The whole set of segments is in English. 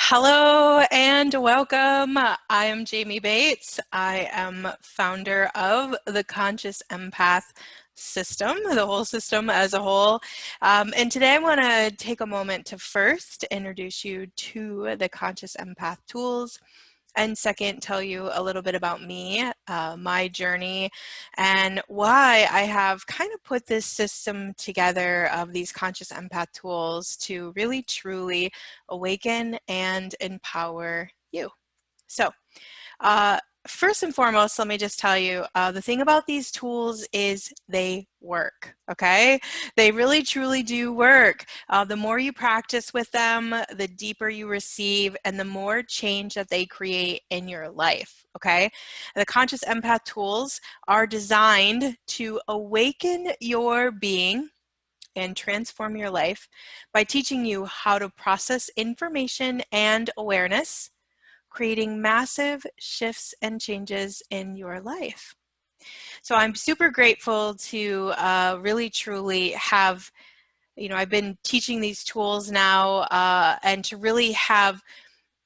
Hello and welcome. I am Jamie Bates. I am founder of the Conscious Empath system, the whole system as a whole. And today I want to take a moment to first introduce you to the Conscious Empath tools, and second, tell you a little bit about me, my journey, and why I have kind of put this system together of these conscious empath tools to really truly awaken and empower you. So, uh, first and foremost, let me just tell you, the thing about these tools is they work, okay? They really truly do work. The more you practice with them, the deeper you receive and the more change that they create in your life, okay? The Conscious Empath tools are designed to awaken your being and transform your life by teaching you how to process information and awareness, creating massive shifts and changes in your life. So I'm super grateful to really truly have, I've been teaching these tools now and to really have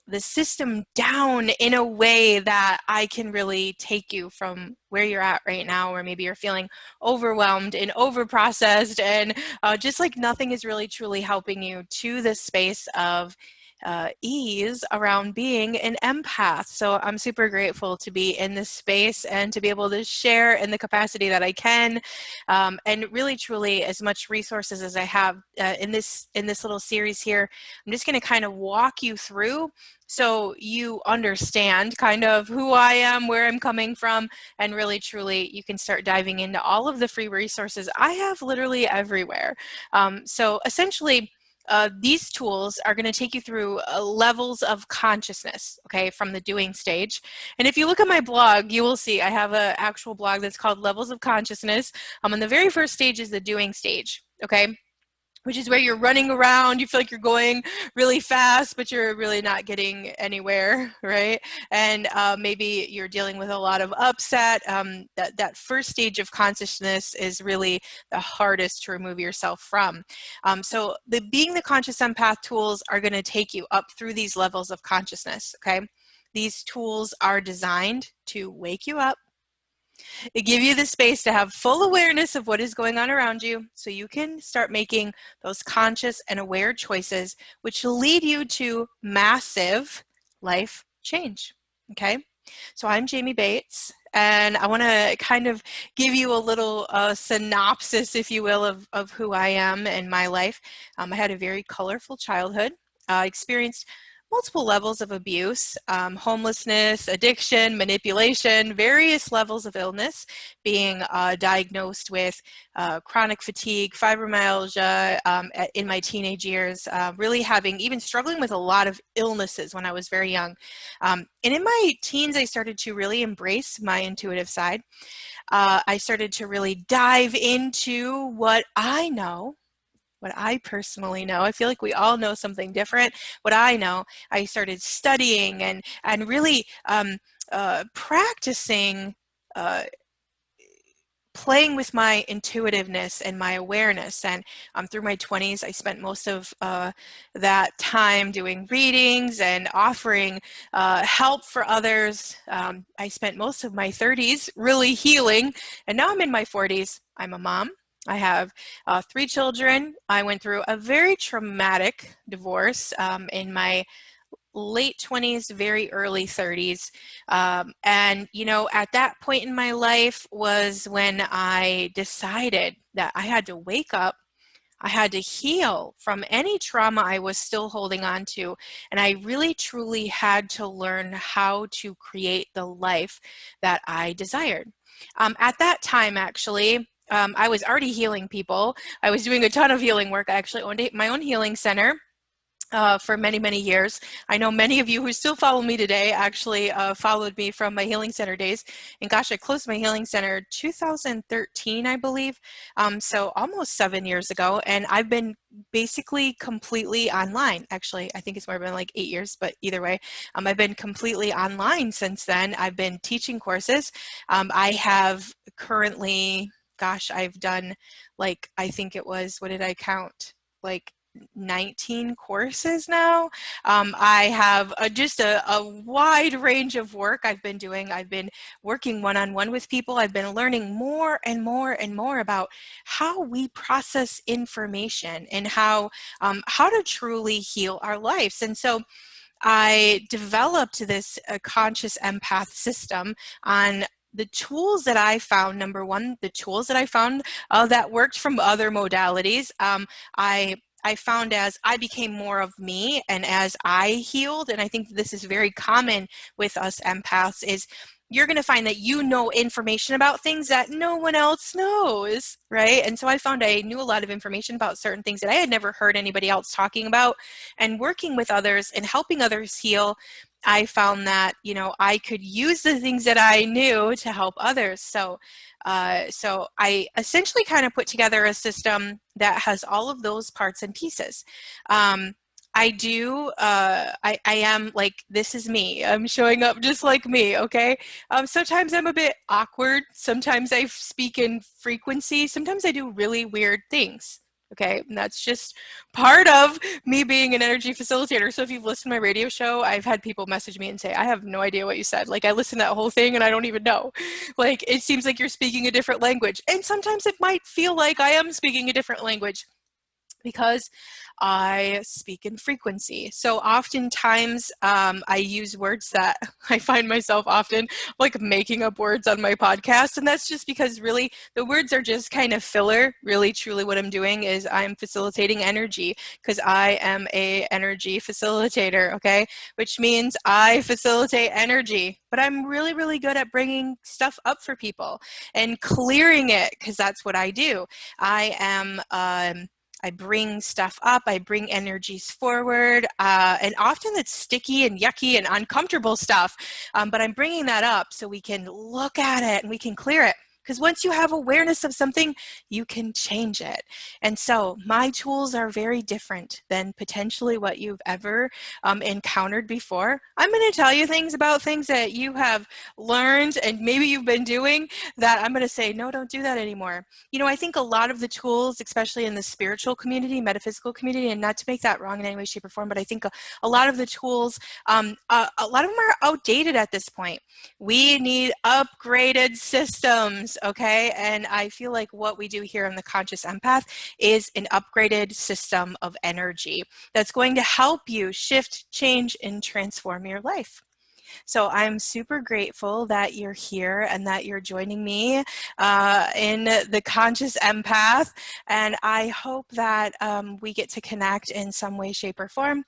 the system down in a way that I can really take you from where you're at right now, or maybe you're feeling overwhelmed and overprocessed and just like nothing is really truly helping you to this space of ease around being an empath. So I'm super grateful to be in this space and to be able to share in the capacity that I can, and really truly as much resources as I have in this little series here. I'm just going to kind of walk you through so you understand kind of who I am, where I'm coming from, and really truly you can start diving into all of the free resources I have literally everywhere. So essentially, these tools are going to take you through levels of consciousness, okay, from the doing stage. And if you look at my blog, you will see I have an actual blog that's called Levels of Consciousness. And the very first stage is the doing stage, okay, which is where you're running around, you feel like you're going really fast, but you're really not getting anywhere, right? And maybe you're dealing with a lot of upset. That first stage of consciousness is really the hardest to remove yourself from. So being the conscious empath tools are going to take you up through these levels of consciousness, okay? These tools are designed to wake you up. It gives you the space to have full awareness of what is going on around you so you can start making those conscious and aware choices, which will lead you to massive life change. Okay? So I'm Jamie Bates, and I want to kind of give you a little synopsis, if you will, of who I am in my life. I had a very colorful childhood. I experienced multiple levels of abuse, homelessness, addiction, manipulation, various levels of illness, being diagnosed with chronic fatigue, fibromyalgia in my teenage years, really even struggling with a lot of illnesses when I was very young. And in my teens, I started to really embrace my intuitive side. I started to really dive into what I know, what I personally know. I feel like we all know something different. What I know, I started studying and really practicing playing with my intuitiveness and my awareness. And through my 20s, I spent most of that time doing readings and offering help for others. I spent most of my 30s really healing, and now I'm in my 40s. I'm a mom. I have 3 children. I went through a very traumatic divorce in my late 20s, very early 30s. And, at that point in my life was when I decided that I had to wake up. I had to heal from any trauma I was still holding on to. And I really, truly had to learn how to create the life that I desired. At that time, actually, I was already healing people. I was doing a ton of healing work. I actually owned my own healing center for many, many years. I know many of you who still follow me today actually followed me from my healing center days. And gosh, I closed my healing center 2013, I believe. So almost 7 years ago. And I've been basically completely online. Actually, I think it's more been like 8 years, but either way, I've been completely online since then. I've been teaching courses. I have currently, gosh, I've done like, I think it was, what did I count? Like 19 courses now. I have just a wide range of work I've been doing. I've been working one-on-one with people. I've been learning more and more and more about how we process information and how to truly heal our lives. And so I developed this conscious empath system on the tools that I found. Number one, the tools that I found that worked from other modalities. I found as I became more of me and as I healed, and I think this is very common with us empaths, is you're going to find that you know information about things that no one else knows, right? And so I found I knew a lot of information about certain things that I had never heard anybody else talking about. And working with others and helping others heal, I found that, you know, I could use the things that I knew to help others. So I essentially kind of put together a system that has all of those parts and pieces. I am like, this is me. I'm showing up just like me, okay? Sometimes I'm a bit awkward. Sometimes I speak in frequency. Sometimes I do really weird things, okay? And that's just part of me being an energy facilitator. So if you've listened to my radio show, I've had people message me and say, I have no idea what you said. Like, I listened to that whole thing and I don't even know. Like, it seems like you're speaking a different language. And sometimes it might feel like I am speaking a different language, because I speak in frequency. So oftentimes I use words that I find myself often like making up words on my podcast. And that's just because really the words are just kind of filler. Really, truly what I'm doing is I'm facilitating energy, because I am a energy facilitator, okay? Which means I facilitate energy, but I'm really, really good at bringing stuff up for people and clearing it, because that's what I do. I bring stuff up, I bring energies forward, and often it's sticky and yucky and uncomfortable stuff, but I'm bringing that up so we can look at it and we can clear it. Because once you have awareness of something, you can change it. And so my tools are very different than potentially what you've ever encountered before. I'm going to tell you things about things that you have learned and maybe you've been doing that I'm going to say, no, don't do that anymore. You know, I think a lot of the tools, especially in the spiritual community, metaphysical community, and not to make that wrong in any way, shape, or form, but I think a lot of the tools, a lot of them are outdated at this point. We need upgraded systems, okay? And I feel like what we do here on the Conscious Empath is an upgraded system of energy that's going to help you shift, change, and transform your life. So I'm super grateful that you're here and that you're joining me in the Conscious Empath. And I hope that we get to connect in some way, shape, or form.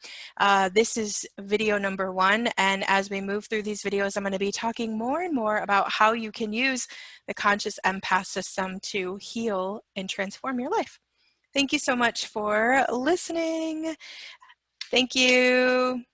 This is video number 1. And as we move through these videos, I'm going to be talking more and more about how you can use the Conscious Empath system to heal and transform your life. Thank you so much for listening. Thank you.